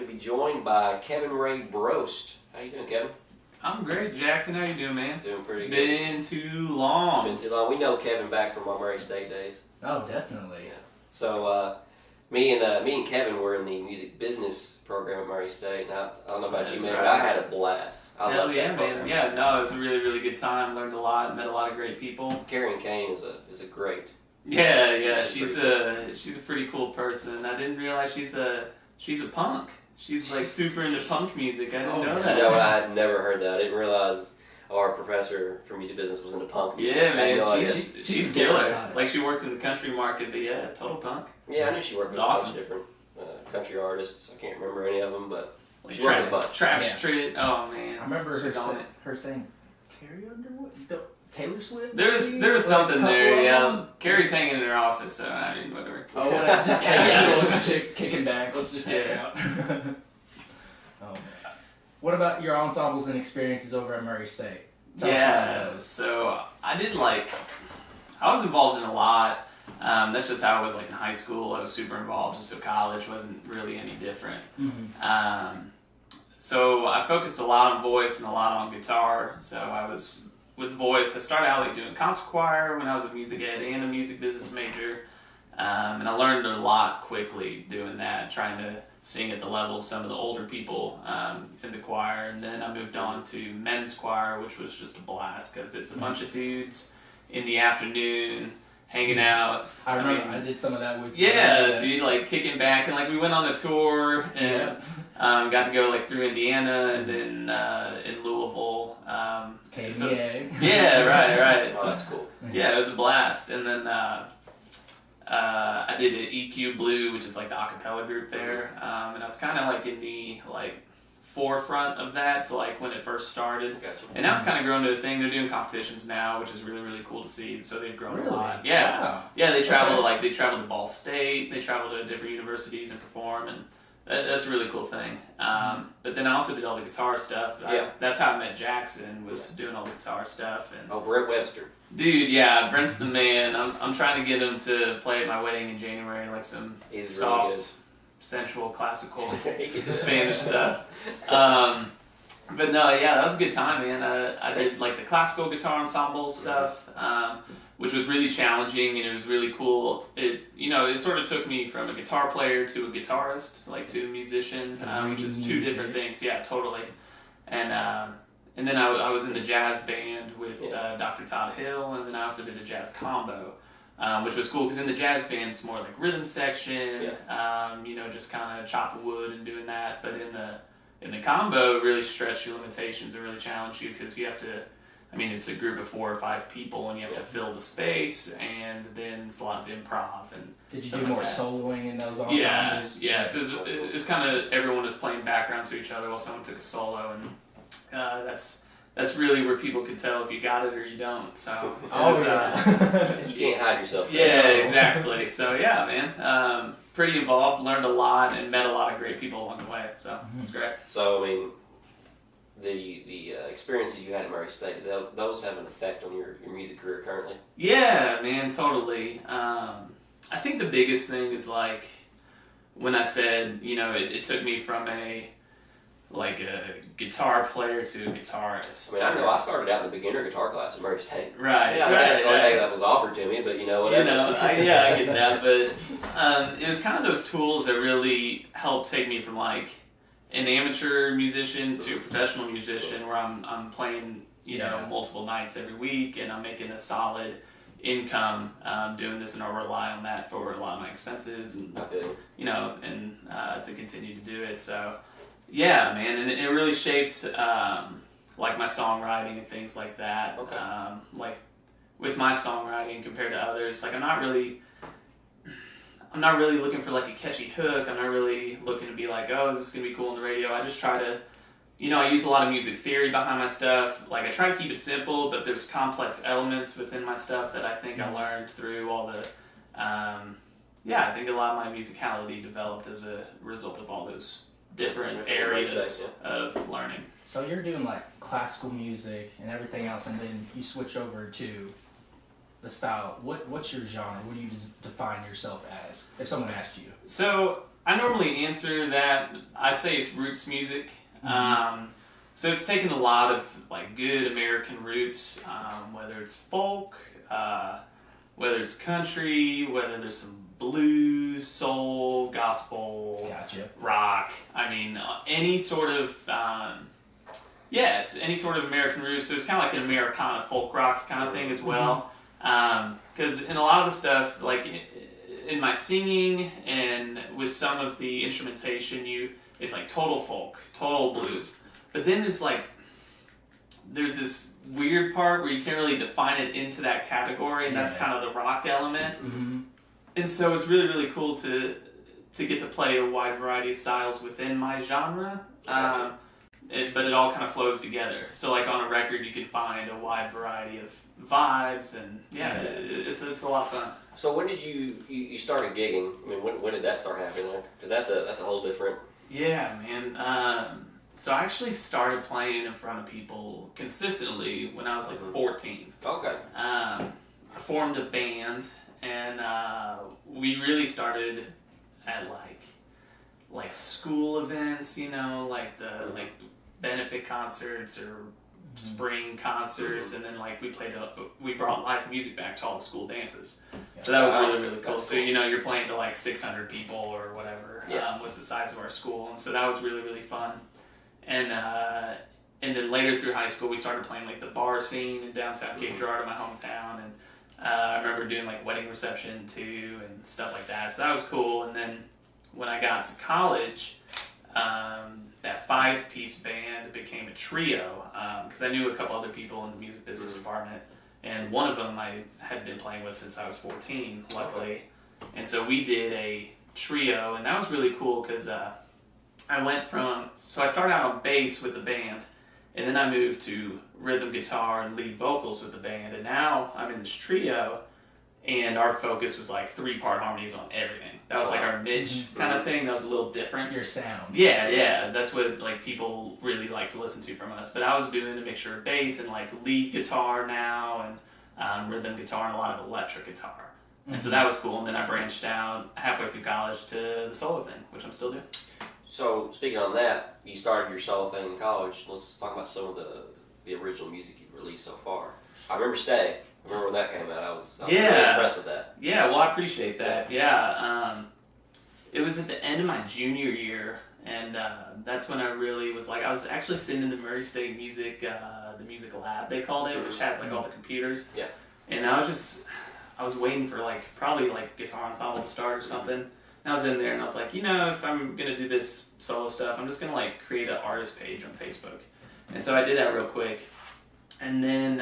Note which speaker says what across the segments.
Speaker 1: to be joined by Kevin Ray Brost. How you doing, Kevin?
Speaker 2: I'm great, Jackson. How you doing, man?
Speaker 1: Doing pretty good.
Speaker 2: Been too long.
Speaker 1: It's been too long. We know Kevin back from our Murray State days.
Speaker 3: Oh, definitely.
Speaker 1: Yeah. So me and Kevin were in the music business program at Murray State. And I don't know about you, man, but I had a blast.
Speaker 2: Hell yeah, man. Yeah, no, it was a really, really good time. Learned a lot. Met a lot of great people.
Speaker 1: Karen Kane is a great.
Speaker 2: Yeah. She's a pretty cool person. I didn't realize she's a punk. She's like super into punk music. I didn't know that.
Speaker 1: You know, I had never heard that. I didn't realize our professor for music business was into punk music.
Speaker 2: Yeah, man, she's killer. Like she worked in the country market, but yeah, total punk.
Speaker 1: Yeah, I knew she worked with a bunch of different country artists. I can't remember any of them, but she worked with a bunch.
Speaker 2: Trash Street. Oh man,
Speaker 3: I remember her saying Carrie Underwood. Taylor Swift?
Speaker 2: There was something there, yeah. Carrie's hanging in her office, so I mean, whatever.
Speaker 3: Oh, whatever. Just kicking back. Let's just get it out. Oh, man. What about your ensembles and experiences over at Murray State? Tell us about those.
Speaker 2: So I was involved in a lot. That's just how I was like in high school. I was super involved, so college wasn't really any different. Mm-hmm. So I focused a lot on voice and a lot on guitar. So I was with voice. I started out like doing concert choir when I was a music ed and a music business major, and I learned a lot quickly doing that, trying to sing at the level of some of the older people in the choir. And then I moved on to men's choir, which was just a blast because it's a bunch of dudes in the afternoon hanging out.
Speaker 3: I remember I did some of that with
Speaker 2: dude, like kicking back, and like we went on a tour and got to go like through Indiana and then in Louisville. Yeah, right.
Speaker 1: Oh, that's cool.
Speaker 2: Yeah, it was a blast. And then I did an EQ Blue, which is like the a cappella group there, and I was kind of like in the forefront of that. So like when it first started, and now it's kind of grown to a thing. They're doing competitions now, which is really, really cool to see. So they've grown a lot. Yeah, wow. Yeah. They travel they travel to Ball State. They travel to different universities and perform, and that's a really cool thing. But then I also did all the guitar stuff. That's how I met Jackson, was doing all the guitar stuff. And
Speaker 1: Brent Webster.
Speaker 2: Dude, yeah, Brent's the man. I'm trying to get him to play at my wedding in January, like some soft, really sensual, classical Spanish stuff. But no, yeah, that was a good time, man. I did like the classical guitar ensemble stuff, which was really challenging, and it was really cool. It sort of took me from a guitar player to a guitarist, like to a musician, which is two different things. Yeah, totally. And then I was in the jazz band with Dr. Todd Hill, and then I also did a jazz combo, which was cool because in the jazz band it's more like rhythm section, just kind of chopping wood and doing that. But in the combo, it really stretched your limitations and really challenged you because you have to. I mean, it's a group of 4 or 5 people, and you have to fill the space, and then it's a lot of improv and.
Speaker 3: Did you do more soloing in those ensembles?
Speaker 2: Yeah. So it's kind of everyone was playing background to each other while someone took a solo, and that's really where people could tell if you got it or you don't. So
Speaker 1: you can't hide yourself.
Speaker 2: Yeah, exactly. So yeah, man, pretty involved, learned a lot, and met a lot of great people along the way. So it's great.
Speaker 1: So I mean, the experiences you had at Murray State, those have an effect on your music career currently?
Speaker 2: Yeah, man, totally. I think the biggest thing is like when I said, it took me from a guitar player to a guitarist.
Speaker 1: I mean, I know I started out in the beginner guitar class at Murray State.
Speaker 2: Right.
Speaker 1: Yeah, that's the only thing that was offered to me, but whatever.
Speaker 2: I get that, but it was kind of those tools that really helped take me from like an amateur musician to a professional musician, where I'm playing multiple nights every week, and I'm making a solid income doing this, and I rely on that for a lot of my expenses, and to continue to do it. So yeah, man, and it really shaped like my songwriting and things like that.
Speaker 1: Okay.
Speaker 2: Like with my songwriting compared to others, like I'm not really looking for like a catchy hook. I'm not really looking to be like, oh, is this gonna be cool on the radio? I just try to, I use a lot of music theory behind my stuff. Like I try to keep it simple, but there's complex elements within my stuff that I think I learned through all the, I think a lot of my musicality developed as a result of all those different areas of learning.
Speaker 3: So you're doing like classical music and everything else, and then you switch over to the style. What's your genre? What do you define yourself as? If someone asked you.
Speaker 2: So I normally answer that. I say it's roots music. So it's taken a lot of like good American roots, whether it's folk, whether it's country, whether there's some blues, soul, gospel, rock. I mean, any sort of any sort of American roots. So it's kind of like an Americana folk rock kind of thing as well. Because in a lot of the stuff, like in my singing and with some of the instrumentation, it's like total folk, total blues. But then there's this weird part where you can't really define it into that category, and that's kind of the rock element. And so it's really, really cool to get to play a wide variety of styles within my genre. But it all kind of flows together. So like on a record, you can find a wide variety of vibes, and it's a lot of fun.
Speaker 1: So when did you started gigging? I mean, when did that start happening? Because that's a whole different.
Speaker 2: Yeah, man. So I actually started playing in front of people consistently when I was like 14.
Speaker 1: Okay.
Speaker 2: I formed a band, and we really started at like school events, like the like benefit concerts or spring concerts, and then like we brought live music back to all the school dances. So that was really, really cool. So you're playing to like 600 people or whatever was the size of our school, and so that was really, really fun. And then later through high school, we started playing like the bar scene in downtown Cape Girardeau, my hometown, and I remember doing like wedding reception too and stuff like that. So that was cool. And then when I got to college, that 5-piece band became a trio because I knew a couple other people in the music business department, and one of them I had been playing with since I was 14, luckily. And so we did a trio, and that was really cool because I started out on bass with the band, and then I moved to rhythm guitar and lead vocals with the band, and now I'm in this trio, and our focus was like 3-part harmonies on everything. That was like our niche kind of thing. That was a little different.
Speaker 3: Your sound.
Speaker 2: Yeah. That's what like people really like to listen to from us. But I was doing a mixture of bass and like lead guitar now, and rhythm guitar and a lot of electric guitar. And so that was cool. And then I branched out halfway through college to the solo thing, which I'm still doing.
Speaker 1: So speaking on that, you started your solo thing in college. Let's talk about some of the original music you've released so far. I remember Stay. I remember when that came out. I was really impressed with that.
Speaker 2: Yeah, well, I appreciate that. Yeah, it was at the end of my junior year, and that's when I really was like, I was actually sitting in the Murray State Music, the music lab they called it, which has like all the computers.
Speaker 1: Yeah.
Speaker 2: And I was waiting for probably guitar ensemble to start or something. And I was in there, and I was like, if I'm gonna do this solo stuff, I'm just gonna create an artist page on Facebook. And so I did that real quick, and then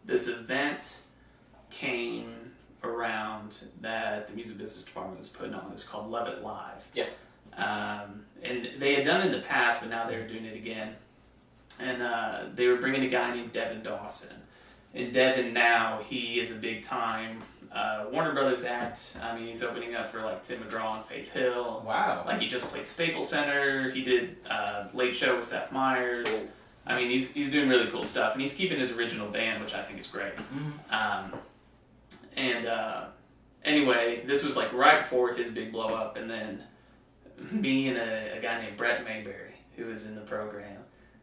Speaker 2: this event came around that the music business department was putting on. It was called Love It Live.
Speaker 1: Yeah.
Speaker 2: And they had done it in the past, but now they were doing it again. And they were bringing a guy named Devin Dawson. And Devin now, he is a big time Warner Brothers act. I mean, he's opening up for Tim McGraw and Faith Hill.
Speaker 3: Wow.
Speaker 2: He just played Staples Center. He did Late Show with Seth Meyers. Cool. I mean, he's doing really cool stuff, and he's keeping his original band, which I think is great. Anyway, this was right before his big blow up, and then me and a guy named Brett Mayberry, who was in the program,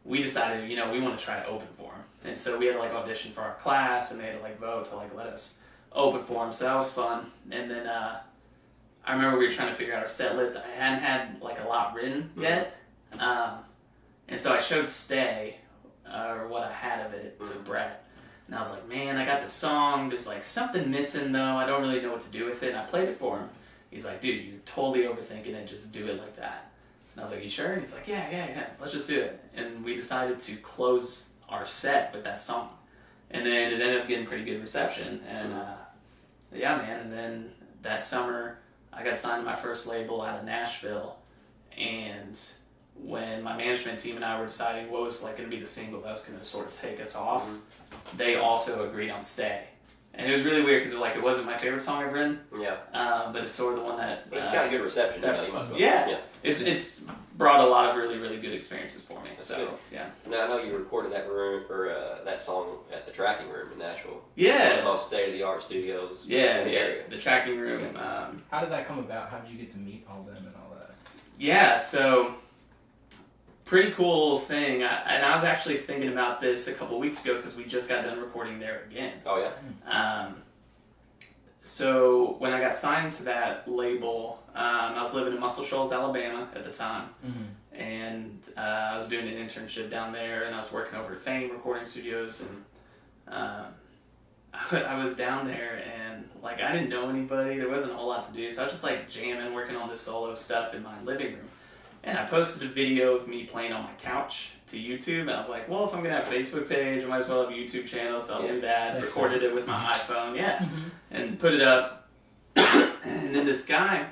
Speaker 2: we decided, we want to try to open for him. And so we had to audition for our class, and they had to vote to let us open for him. So that was fun. And then I remember we were trying to figure out our set list. I hadn't had a lot written yet. And so I showed Stay, or what I had of it, to Brett. And I was like, man, I got this song. There's something missing though. I don't really know what to do with it. And I played it for him. He's like, dude, you're totally overthinking it. Just do it like that. And I was like, you sure? And he's like, yeah. Let's just do it. And we decided to close our set with that song. And then it ended up getting pretty good reception. And yeah, man. And then that summer, I got signed to my first label out of Nashville. And when my management team and I were deciding what was going to be the single that was going to sort of take us off, they also agreed on Stay. And it was really weird because it wasn't my favorite song I've written. Yeah. But it's sort of the one that.
Speaker 1: But it's got a good reception. You might as well.
Speaker 2: Yeah. It's brought a lot of really, really good experiences for me. That's good. Yeah.
Speaker 1: Now I know you recorded that room or that song at the Tracking Room in Nashville.
Speaker 2: Yeah.
Speaker 1: One of the most state-of-the-art studios.
Speaker 2: Yeah.
Speaker 1: In the area.
Speaker 2: The Tracking Room.
Speaker 3: How did that come about? How did you get to meet all of them and all
Speaker 2: Yeah, so pretty cool thing. I was actually thinking about this a couple weeks ago because we just got done recording there again.
Speaker 1: Oh, yeah?
Speaker 2: So when I got signed to that label, I was living in Muscle Shoals, Alabama at the time. Mm-hmm. And I was doing an internship down there, and I was working over at Fame Recording Studios. And I was down there, and like I didn't know anybody. There wasn't a whole lot to do, so I was just like jamming, working on this solo stuff in my living room. And I posted a video of me playing on my couch to YouTube, and I was like, well, if I'm going to have a Facebook page, I might as well have a YouTube channel, so I'll do that. Recorded it with my iPhone, and put it up. And then this guy,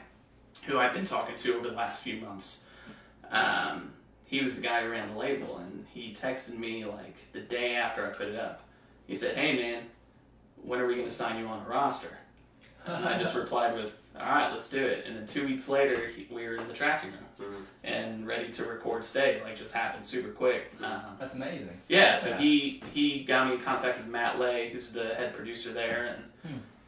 Speaker 2: who I've been talking to over the last few months, he was the guy who ran the label, and he texted me like the day after I put it up. He said, hey man, when are we going to sign you on a roster? And I just replied with, all right, let's do it. And then 2 weeks later, we were in the tracking room and ready to record Stay. Like, just happened super quick.
Speaker 3: That's amazing.
Speaker 2: Yeah, so he got me in contact with Matt Lay, who's the head producer there,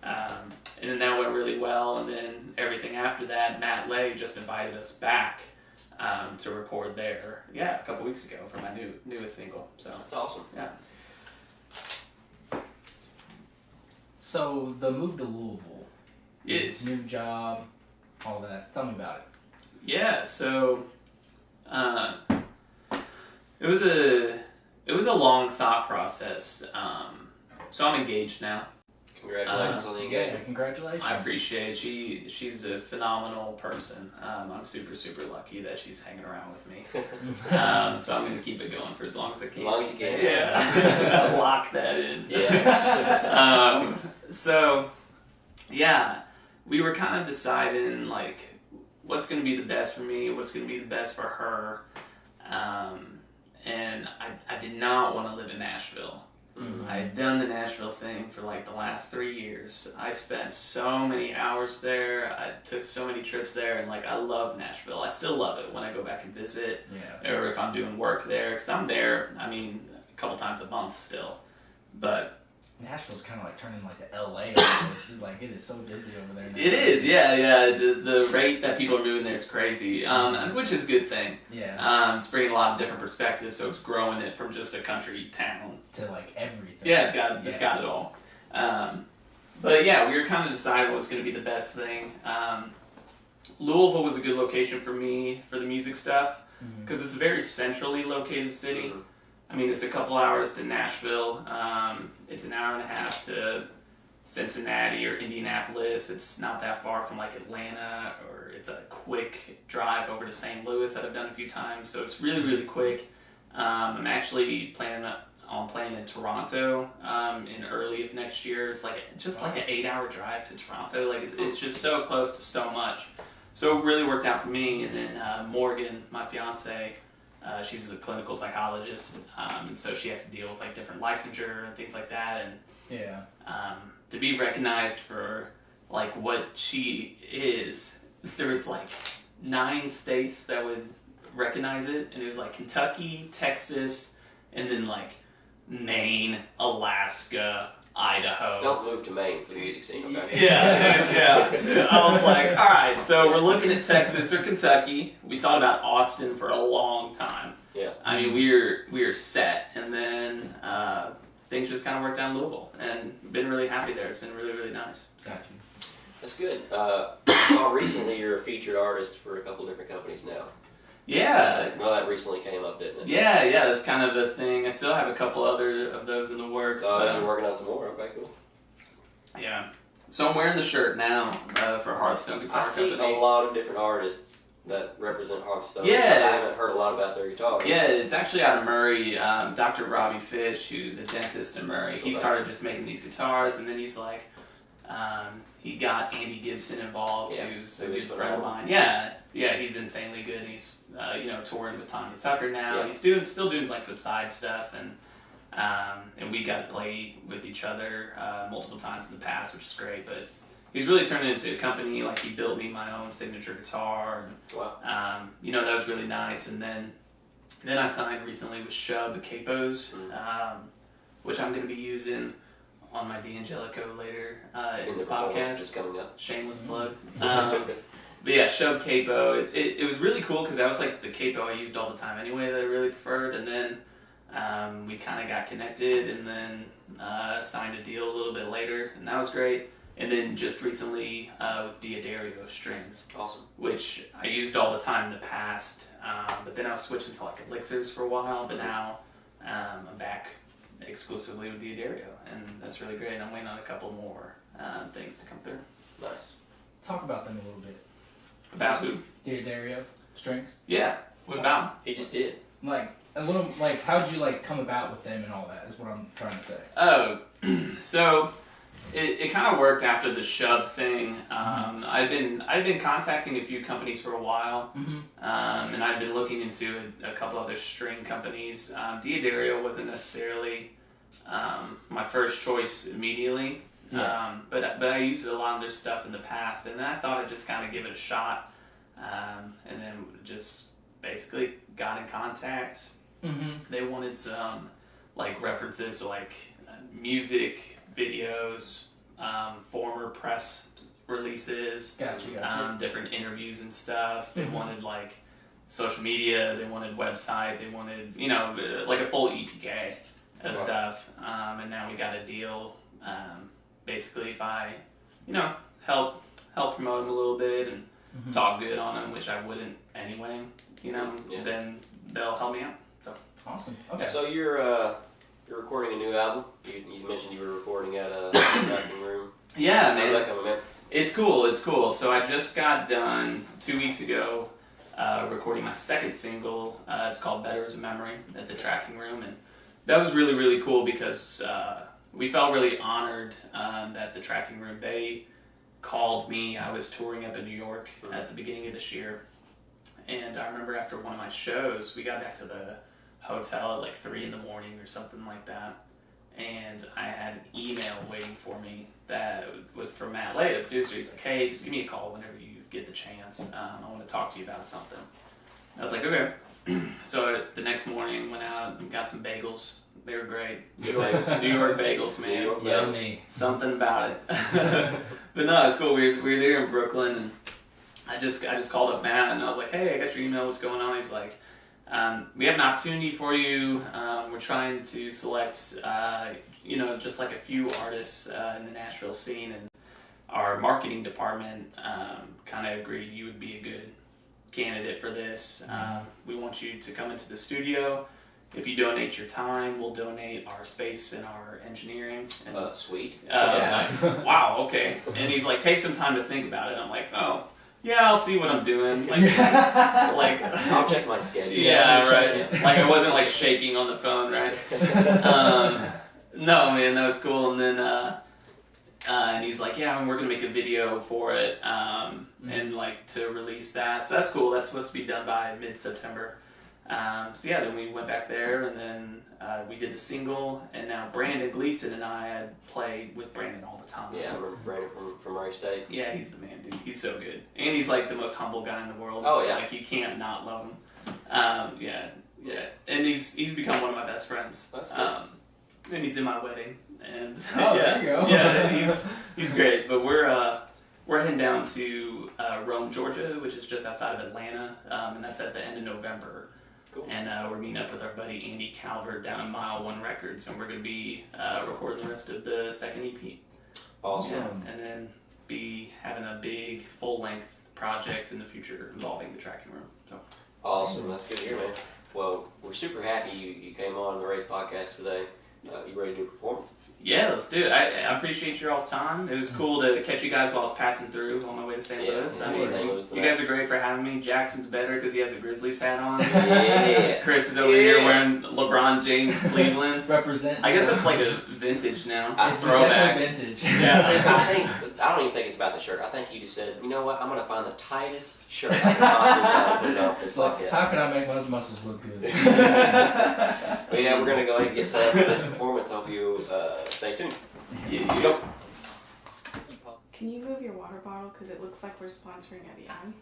Speaker 2: and then that went really well. And then everything after that, Matt Lay just invited us back to record there. Yeah, a couple weeks ago for my newest single. So
Speaker 1: that's awesome.
Speaker 2: Yeah.
Speaker 3: So the move to Louisville.
Speaker 2: Yes.
Speaker 3: New job, all that. Tell me about it.
Speaker 2: Yeah, so it was a long thought process. So I'm engaged now.
Speaker 1: Congratulations on the engagement.
Speaker 3: Yeah, congratulations.
Speaker 2: I appreciate it. She's a phenomenal person. I'm super, super lucky that she's hanging around with me. So I'm going to keep it going for as long as I can.
Speaker 1: As long as you can.
Speaker 2: Yeah. Lock that in.
Speaker 1: Yeah.
Speaker 2: So, yeah, we were kind of deciding, like, what's going to be the best for me, what's going to be the best for her. And I did not want to live in Nashville. Mm-hmm. I had done the Nashville thing for like the last 3 years. I spent so many hours there. I took so many trips there, and like I love Nashville. I still love it when I go back and visit, or if I'm doing work there, because I'm there. I mean, a couple times a month still, but.
Speaker 3: Nashville's kind of like turning like the LA. Like it is so busy over there now.
Speaker 2: It is, yeah. The rate that people are moving there is crazy, which is a good thing.
Speaker 3: Yeah.
Speaker 2: It's bringing a lot of different perspectives, so it's growing it from just a country town
Speaker 3: to like everything.
Speaker 2: Yeah, it's got it all. But yeah, we were kind of deciding what's going to be the best thing. Louisville was a good location for me for the music stuff because it's a very centrally located city. Mm-hmm. I mean, it's a couple hours to Nashville. It's an hour and a half to Cincinnati or Indianapolis. It's not that far from like Atlanta, or it's a quick drive over to St. Louis that I've done a few times. So it's really, really quick. I'm actually planning on playing in Toronto in early of next year. It's like like an 8-hour drive to Toronto. Like it's just so close to so much. So it really worked out for me. And then Morgan, my fiance. She's a clinical psychologist, and so she has to deal with like different licensure and things like that. And to be recognized for like what she is, there was like 9 states that would recognize it, and it was like Kentucky, Texas, and then like Maine, Alaska, Idaho.
Speaker 1: Don't move to Maine for the music scene, okay?
Speaker 2: Yeah. I was like, all right, so we're looking at Texas or Kentucky. We thought about Austin for a long time.
Speaker 1: Yeah.
Speaker 2: I mean, we were set, and then things just kind of worked out in Louisville, and been really happy there. It's been really, really nice.
Speaker 3: Got you.
Speaker 1: That's good. Recently, you're a featured artist for a couple different companies now.
Speaker 2: Yeah.
Speaker 1: Well, that recently came up, didn't it?
Speaker 2: Yeah, that's kind of the thing. I still have a couple other of those in the works.
Speaker 1: Oh, but you're working on some more. Okay, cool.
Speaker 2: Yeah. So I'm wearing the shirt now for Hearthstone Guitar Company.
Speaker 1: I see a lot of different artists that represent Hearthstone.
Speaker 2: Yeah.
Speaker 1: I haven't heard a lot about their guitar.
Speaker 2: Yeah, it's actually out of Murray. Dr. Robbie Fish, who's a dentist in Murray, he started just making these guitars, and then he's like, he got Andy Gibson involved, who's a good friend of mine. Yeah, he's insanely good. He's touring with Tanya Tucker now. Yeah. He's still doing like some side stuff, and we got to play with each other multiple times in the past, which is great. But he's really turned it into a company. Like he built me my own signature guitar, and that was really nice. And then I signed recently with Shub Capos, which I'm going to be using on my D'Angelico later in this podcast.
Speaker 1: Just coming up.
Speaker 2: Shameless plug. But yeah, Shub Capo. It was really cool because that was like the capo I used all the time anyway that I really preferred. And then we kind of got connected and then signed a deal a little bit later, and that was great. And then just recently with Diodario strings.
Speaker 1: Awesome.
Speaker 2: Which I used all the time in the past, but then I was switching to like elixirs for a while, but now I'm back exclusively with Diodario, and that's really great. I'm waiting on a couple more things to come through.
Speaker 1: Nice.
Speaker 3: Talk about them a little bit.
Speaker 2: About who?
Speaker 3: Diodario strings.
Speaker 2: Yeah. What about him?
Speaker 1: He just did.
Speaker 3: Like a little, like how did you like come about with them and all that? Is what I'm trying to say.
Speaker 2: Oh, so it kind of worked after the Shub thing. I've been contacting a few companies for a while, and I've been looking into a couple other string companies. Diodario wasn't necessarily my first choice immediately, but I used a lot of their stuff in the past, and I thought I'd just kind of give it a shot, and then just basically got in contact. They wanted some like references, so like music, videos, former press releases,
Speaker 3: Gotcha.
Speaker 2: different interviews and stuff. They wanted like social media, they wanted website, they wanted, like a full EPK of stuff. And now we got a deal. Basically, if I, help promote them a little bit and talk good on them, which I wouldn't anyway, then they'll help me out. So
Speaker 3: awesome. Okay.
Speaker 1: So you're recording a new album. You mentioned you were recording at a tracking room.
Speaker 2: Yeah, man.
Speaker 1: How's that coming, man?
Speaker 2: It's cool. So I just got done 2 weeks ago recording my second single. It's called Better as a Memory at the tracking room. And that was really, really cool because we felt really honored that the tracking room, they called me. I was touring up in New York at the beginning of this year. And I remember after one of my shows, we got back to the hotel at like 3 a.m. or something like that, and I had an email waiting for me that was from Matt Lay, the producer. He's like, "Hey, just give me a call whenever you get the chance. I want to talk to you about something." I was like, "Okay." So the next morning, went out and got some bagels. They were great. New York bagels, man.
Speaker 3: Yummy.
Speaker 2: Something about it. But no, it's cool. We were there in Brooklyn, and I just called up Matt and I was like, "Hey, I got your email. What's going on?" He's like, "We have an opportunity for you. We're trying to select, just like a few artists in the Nashville scene, and our marketing department kind of agreed you would be a good candidate for this. We want you to come into the studio. If you donate your time, we'll donate our space and our engineering." And,
Speaker 1: sweet.
Speaker 2: I was like, "Wow, okay." And he's like, "Take some time to think about it." I'm like, "Oh, yeah, I'll see what I'm doing." Like
Speaker 1: I'll check my schedule.
Speaker 2: Yeah, right. Like I wasn't like shaking on the phone, right? No, man, that was cool. And then and he's like, "Yeah, we're gonna make a video for it, and like to release that." So that's cool. That's supposed to be done by mid-September. So yeah, then we went back there, and then we did the single, and now Brandon Gleason and I had played with Brandon all the time.
Speaker 1: Yeah, I remember Brandon from Razed State.
Speaker 2: Yeah, he's the man, dude. He's so good. And he's like the most humble guy in the world.
Speaker 1: Oh,
Speaker 2: so,
Speaker 1: yeah.
Speaker 2: like you can't not love him. Yeah. And he's become one of my best friends.
Speaker 1: That's good.
Speaker 2: And he's in my wedding. And
Speaker 3: there you go.
Speaker 2: Yeah, he's great. But we're heading down to Rome, Georgia, which is just outside of Atlanta, and that's at the end of November.
Speaker 1: Cool.
Speaker 2: And we're meeting up with our buddy Andy Calvert down at Mile One Records, and we're going to be recording the rest of the second EP.
Speaker 1: Awesome.
Speaker 2: Yeah, and then be having a big full-length project in the future involving the tracking room. So
Speaker 1: Awesome. That's good to hear, man. Well, we're super happy you came on the Razed Podcast today. You ready to do a performance?
Speaker 2: yeah, let's do it. I appreciate your all's time. It was cool to catch you guys while I was passing through on my way to St. Louis. I mean, you guys are great for having me. Jackson's better because he has a Grizzlies hat on.
Speaker 1: Yeah.
Speaker 2: Chris is over here wearing LeBron James Cleveland.
Speaker 3: Represent.
Speaker 2: I guess that's like a vintage now.
Speaker 3: It's
Speaker 2: throwback.
Speaker 3: vintage.
Speaker 2: Yeah.
Speaker 1: I don't even think it's about the shirt. I think you just said, you know what? I'm going to find the tightest shirt I can possibly find and put it on.
Speaker 3: It's like, how can I make my muscles look good?
Speaker 1: But yeah, we're going to go ahead and get set up for this performance. Hope you stay tuned.
Speaker 2: Yeah. Go.
Speaker 4: Can you move your water bottle? Because it looks like we're sponsoring Evian.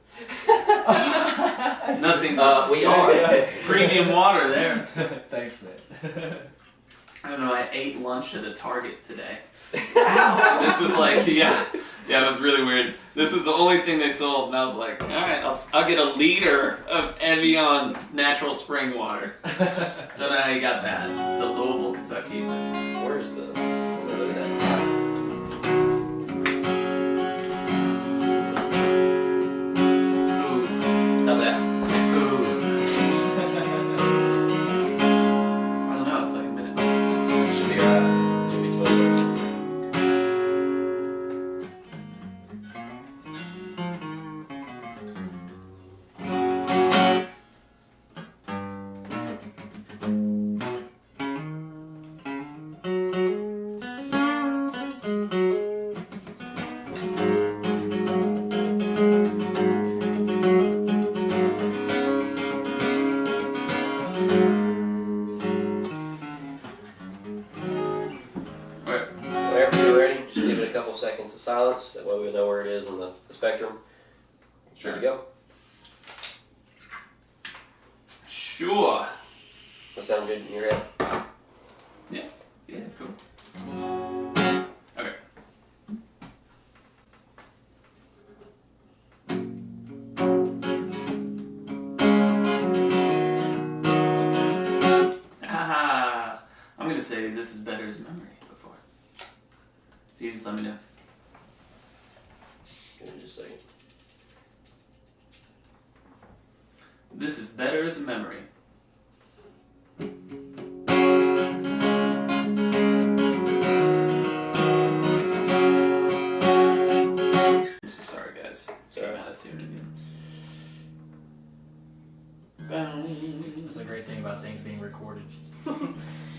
Speaker 2: Nothing.
Speaker 1: We are.
Speaker 2: Premium water there.
Speaker 3: Thanks, man.
Speaker 2: I don't know, I ate lunch at a Target today. This was like, yeah, it was really weird. This was the only thing they sold, and I was like, all right, I'll get a liter of Evian natural spring water. Don't know how you got that. To Louisville, Kentucky.
Speaker 1: Where's the... Look at that.
Speaker 2: Ooh.
Speaker 1: How's that?
Speaker 2: Ooh. I don't know, it's like a minute.
Speaker 1: Should be alright. Should be smooth. Whenever you're ready, just give it a couple seconds of silence. That way we know where it is on the spectrum.
Speaker 2: Sure.
Speaker 1: Ready to go?
Speaker 2: Sure.
Speaker 1: That sound good in your head?
Speaker 2: Yeah, cool. Okay. I'm gonna say this is better as memory before. So you just let me know.
Speaker 1: Give me just a second.
Speaker 2: This is better as a memory. Sorry guys. Came out of tune again.
Speaker 3: That's the great thing about things being recorded.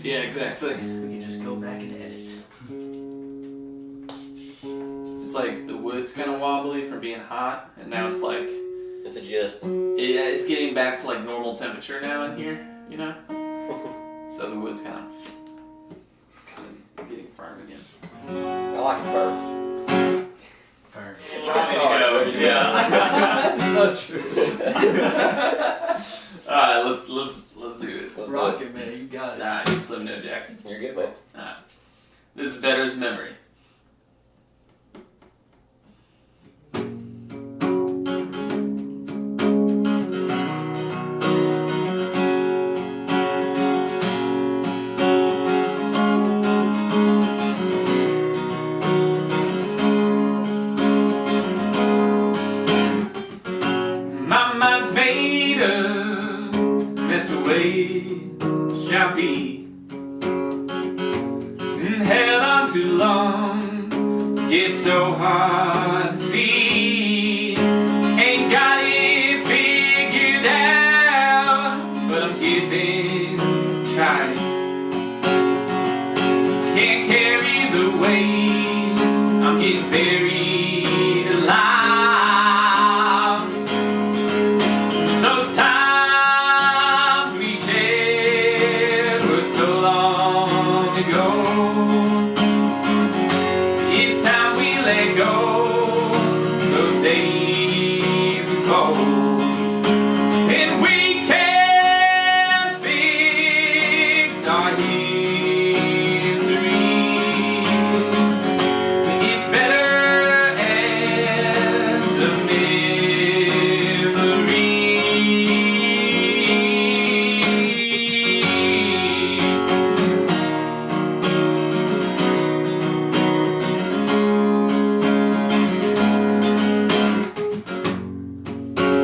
Speaker 2: Yeah, exactly.
Speaker 3: We can just go back and edit.
Speaker 2: It's like the wood's kind of wobbly from being hot, and now it's like
Speaker 1: It's a gist.
Speaker 2: it's getting back to like normal temperature now in here, you know. So the wood's kind of getting firm again.
Speaker 1: I like the firm.
Speaker 3: Firm.
Speaker 2: Ready to go. Yeah.
Speaker 3: So true.
Speaker 2: All right, let's do it.
Speaker 1: Let's
Speaker 3: Rock
Speaker 1: do
Speaker 3: it, man. You got it.
Speaker 2: Nah, you just let me know, Jackson.
Speaker 1: You're good, man.
Speaker 2: All right. This is better as memory. My mind's made up, that's the way it shall be. And held on too long, it's so hard to see. Ain't got it figured out, but I'm giving a try. Can't carry the weight, I'm getting buried alive. Those times we shared were so long ago. It's time we let go those days of cold. And we can't fix our history. It's better as a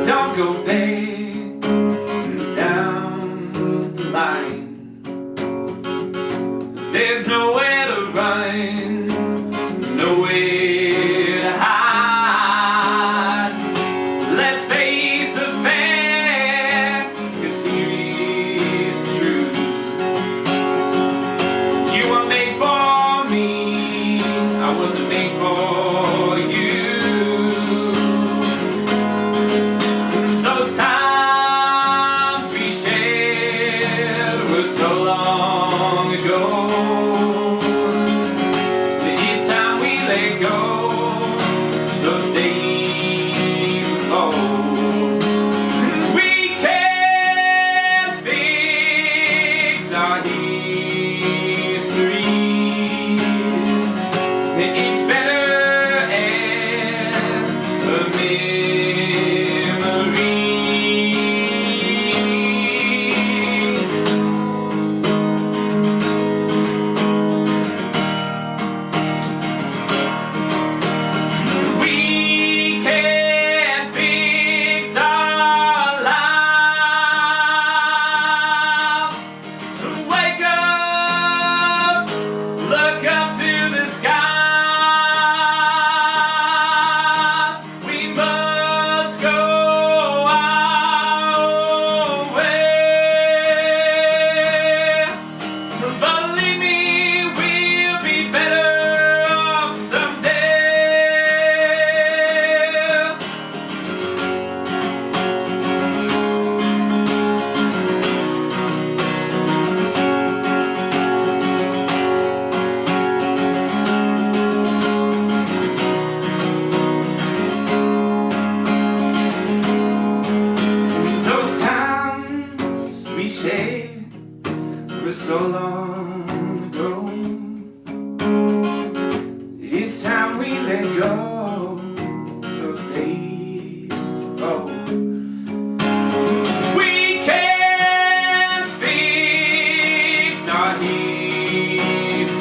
Speaker 2: don't go back down the line. There's nowhere to run, nowhere to hide. Let's face the facts, 'cause here is truth. You were made for me, I wasn't made for you. Those times we shared were so long ago. It's time we let go those days of old. We can't fix our history.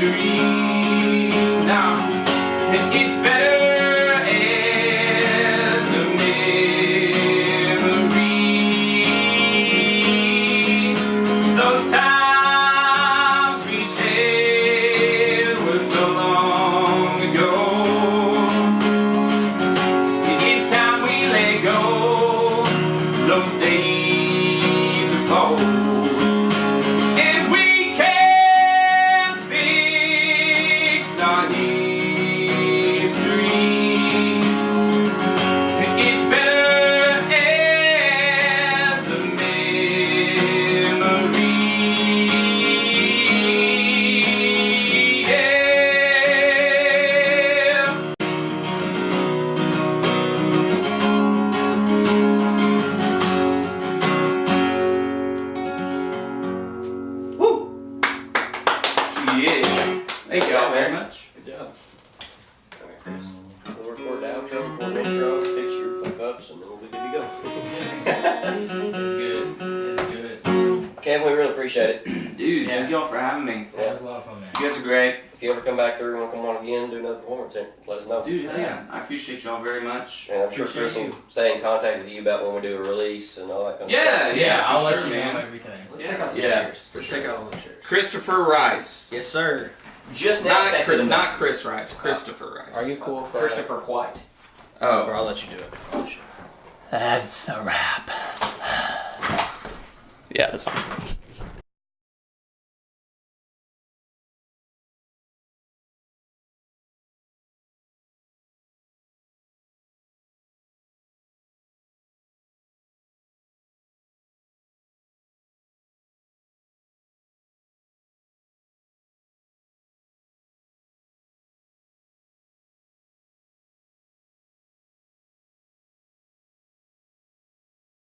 Speaker 2: history. Now, it's better as a memory. Those times we shared were so long ago. It's time we let go those days of old. And we can't fix our history. It's better as a memory. Yeah. Woo! Yeah. Thank y'all very much.
Speaker 1: Good job. Okay, Chris. We'll record the outro, record the intro, fix your fuck ups, and then we'll be good to go.
Speaker 3: It's good.
Speaker 1: Kevin, we really appreciate it.
Speaker 2: Dude, thank y'all for having me.
Speaker 3: That was a lot of fun, man.
Speaker 2: You guys are great.
Speaker 1: If you ever come back through and want to come on again, do another performance, let us know.
Speaker 2: Dude, hell yeah. I appreciate y'all very much.
Speaker 1: And I'm sure Chris will stay in contact with you about when we do a release and all that kind of stuff.
Speaker 2: Yeah,
Speaker 3: I'll
Speaker 2: for
Speaker 3: let
Speaker 2: sure,
Speaker 3: you
Speaker 2: man.
Speaker 3: know everything.
Speaker 5: Let's take out the
Speaker 2: Yeah.
Speaker 5: chairs. Let's take out all the chairs.
Speaker 2: Christopher Rice.
Speaker 5: Yes, sir.
Speaker 1: Just now texted him.
Speaker 2: Not Chris Rice, Christopher Rice.
Speaker 1: Are you cool for
Speaker 5: Christopher White. Or
Speaker 2: Oh.
Speaker 5: I'll let you do it.
Speaker 1: Oh, shit.
Speaker 3: That's a wrap.
Speaker 2: Yeah, that's fine.